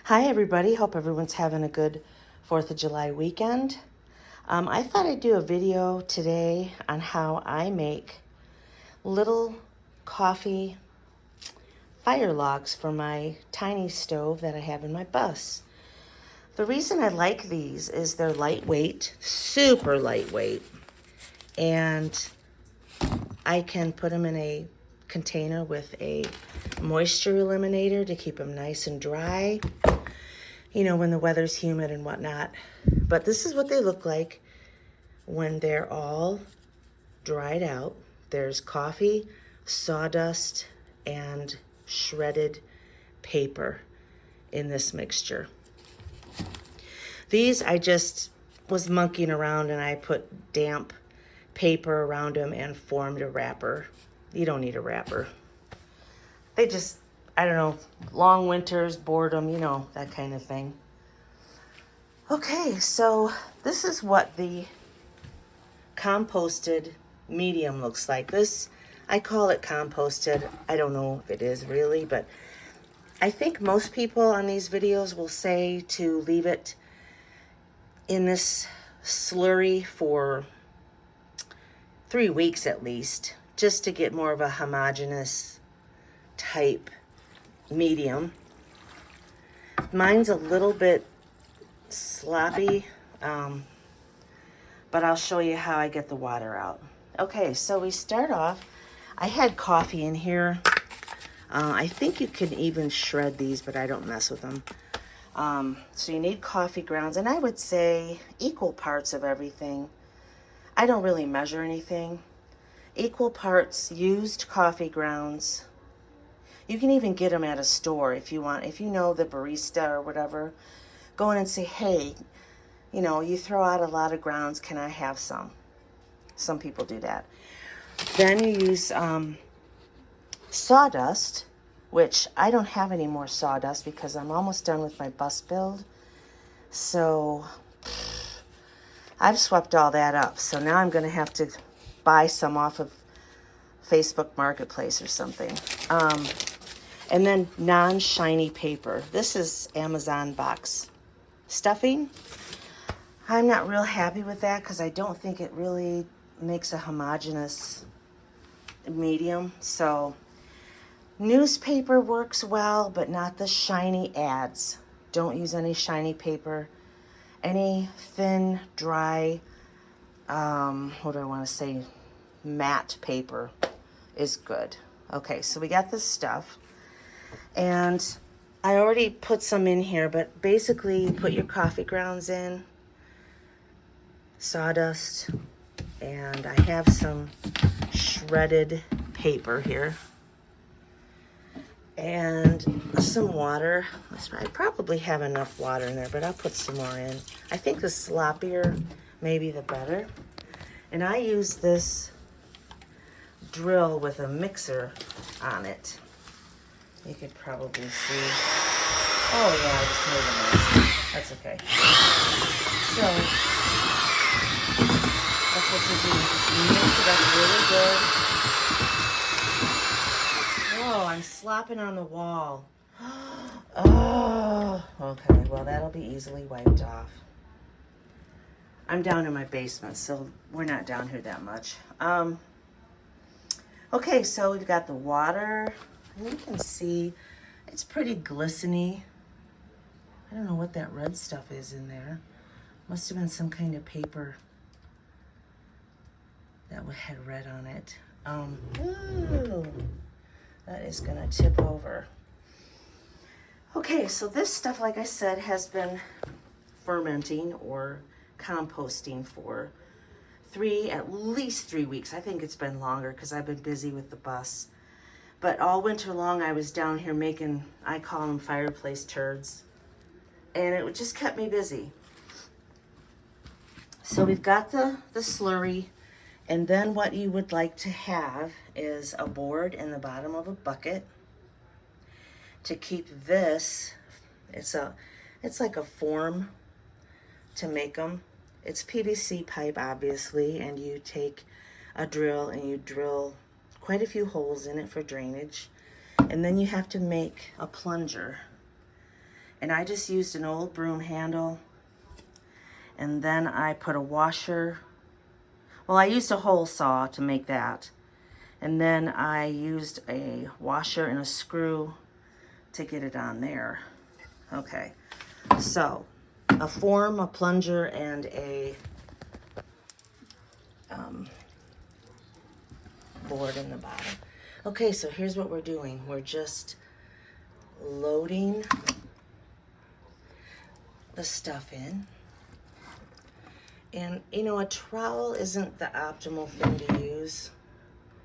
Hi everybody, hope everyone's having a good 4th of July weekend. I thought I'd do a video today on how I make little coffee fire logs for my tiny stove that I have in my bus. The reason I like these is they're lightweight, super lightweight, and I can put them in a container with a moisture eliminator to keep them nice and dry, you know, when the weather's humid and whatnot. But this is what they look like when they're all dried out. There's coffee, sawdust, and shredded paper in this mixture. These I just was monkeying around and I put damp paper around them and formed a wrapper. You don't need a wrapper. They just, I don't know, long winters, boredom, you know, that kind of thing. Okay, so this is what the composted medium looks like. This, I call it composted. I don't know if it is really, but I think most people on these videos will say to leave it in this slurry for 3 weeks at least, just to get more of a homogeneous type medium. Mine's a little bit sloppy, but I'll show you how I get the water out. Okay, so we start off, I had coffee in here. I think you can even shred these, but I don't mess with them. So you need coffee grounds, and I would say equal parts of everything. I don't really measure anything. Equal parts used coffee grounds. You can even get them at a store if you want. If you know the barista or whatever, go in and say, hey, you know, you throw out a lot of grounds, can I have some? Some people do that. Then you use sawdust, which I don't have any more sawdust because I'm almost done with my bus build. So I've swept all that up. So now I'm going to have to buy some off of Facebook Marketplace or something. And then non-shiny paper. This is Amazon box stuffing. I'm not real happy with that because I don't think it really makes a homogeneous medium. So newspaper works well, but not the shiny ads. Don't use any shiny paper. Any thin, dry, what do I want to say, matte paper is good. Okay, so we got this stuff. And I already put some in here, but basically put your coffee grounds in, sawdust, and I have some shredded paper here, and some water. I probably have enough water in there, but I'll put some more in. I think the sloppier, maybe the better. And I use this drill with a mixer on it. You could probably see. Oh yeah, I just made a mess. That's okay. So that's what you do. You mix it up really good. Oh, I'm slopping on the wall. Oh, okay. Well, that'll be easily wiped off. I'm down in my basement, so we're not down here that much. Okay, so we've got the water. And you can see it's pretty glistening. I don't know what that red stuff is in there. Must have been some kind of paper that had red on it. Ooh, that is gonna tip over. Okay, so this stuff, like I said, has been fermenting or composting for at least 3 weeks. I think it's been longer because I've been busy with the bus. But all winter long, I was down here making, I call them fireplace turds. And it just kept me busy. So we've got the slurry. And then what you would like to have is a board in the bottom of a bucket to keep this. It's like a form to make them. It's PVC pipe, obviously, and you take a drill and you drill quite a few holes in it for drainage. And then you have to make a plunger. And I just used an old broom handle, and then I put a washer. Well, I used a hole saw to make that. And then I used a washer and a screw to get it on there. Okay, so a form, a plunger, and a board in the bottom. Okay, so here's what we're doing. We're just loading the stuff in. And you know, a trowel isn't the optimal thing to use.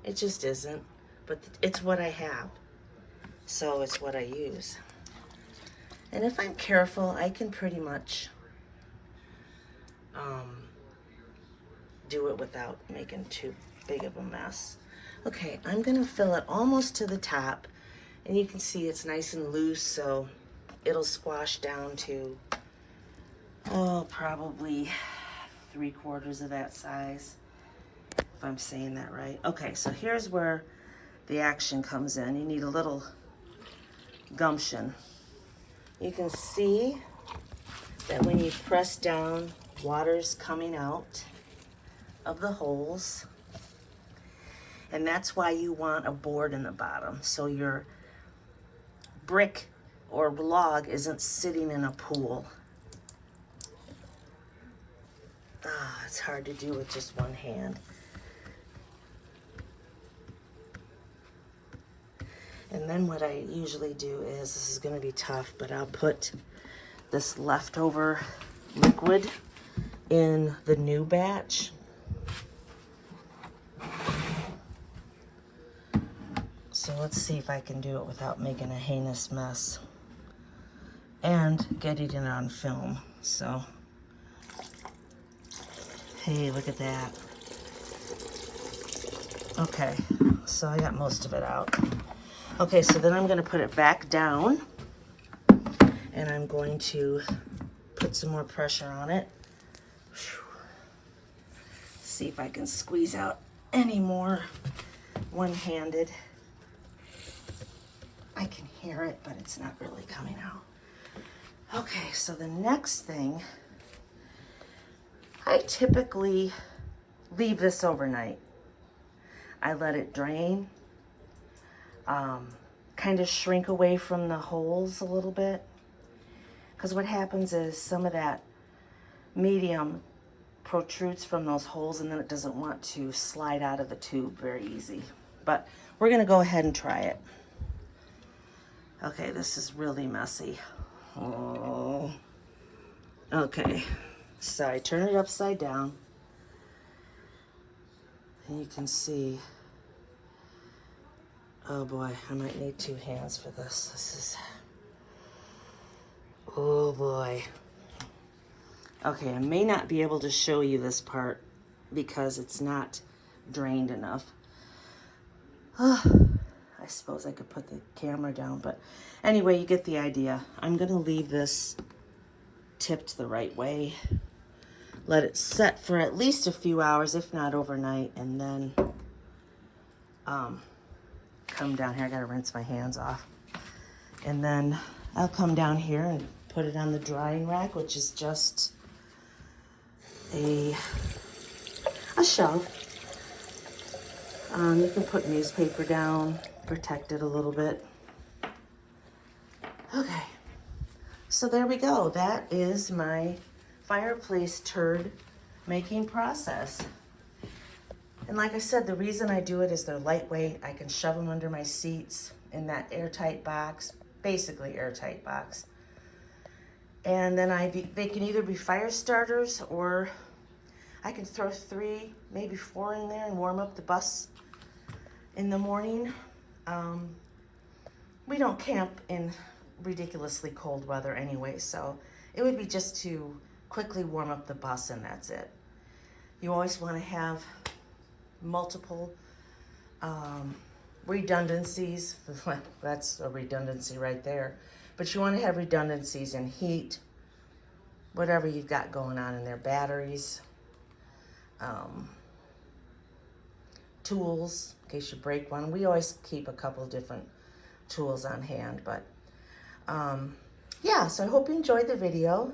It just isn't, but it's what I have. So it's what I use. And if I'm careful, I can pretty much do it without making too big of a mess. Okay, I'm gonna fill it almost to the top, and you can see it's nice and loose, so it'll squash down to, oh, probably 3/4 of that size, if I'm saying that right. Okay, so here's where the action comes in. You need a little gumption. You can see that when you press down, water's coming out of the holes. And that's why you want a board in the bottom, so your brick or log isn't sitting in a pool. It's hard to do with just one hand. And then what I usually do is, this is going to be tough, but I'll put this leftover liquid in the new batch. So let's see if I can do it without making a heinous mess and getting it on film. So, hey, look at that. Okay, so I got most of it out. Okay, so then I'm going to put it back down, and I'm going to put some more pressure on it. See if I can squeeze out any more one-handed. I can hear it, but it's not really coming out. Okay, so the next thing, I typically leave this overnight. I let it drain, kind of shrink away from the holes a little bit. Because what happens is some of that medium protrudes from those holes, and then it doesn't want to slide out of the tube very easy. But we're gonna go ahead and try it. Okay, this is really messy. Oh. Okay, so I turn it upside down, and you can see, oh boy, I might need 2 hands for this. This is, oh boy. Okay, I may not be able to show you this part because it's not drained enough. I suppose I could put the camera down, but anyway, you get the idea. I'm gonna leave this tipped the right way. Let it set for at least a few hours, if not overnight, and then come down here. I gotta rinse my hands off. And then I'll come down here and put it on the drying rack, which is just a shelf. You can put newspaper down, protect it a little bit. Okay, so there we go. That is my fireplace turd making process. And like I said, the reason I do it is they're lightweight. I can shove them under my seats in that airtight box, basically airtight box. And then they can either be fire starters, or I can throw 3, maybe 4 in there and warm up the bus in the morning. We don't camp in ridiculously cold weather anyway, so it would be just to quickly warm up the bus, and that's it. You always want to have multiple redundancies. That's a redundancy right there. But you want to have redundancies in heat, whatever you've got going on in there, batteries, tools, in case you break one. We always keep a couple different tools on hand, but yeah, so I hope you enjoyed the video.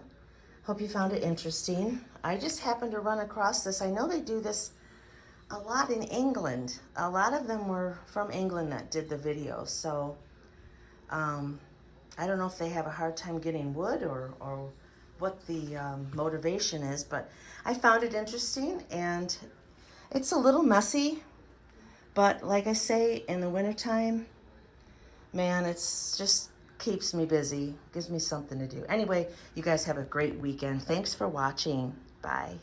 Hope you found it interesting. I just happened to run across this. I know they do this a lot in England. A lot of them were from England that did the video. So I don't know if they have a hard time getting wood or what the motivation is, but I found it interesting, and it's a little messy, but like I say, in the wintertime, man, it's just keeps me busy, gives me something to do. Anyway, you guys have a great weekend. Thanks for watching. Bye.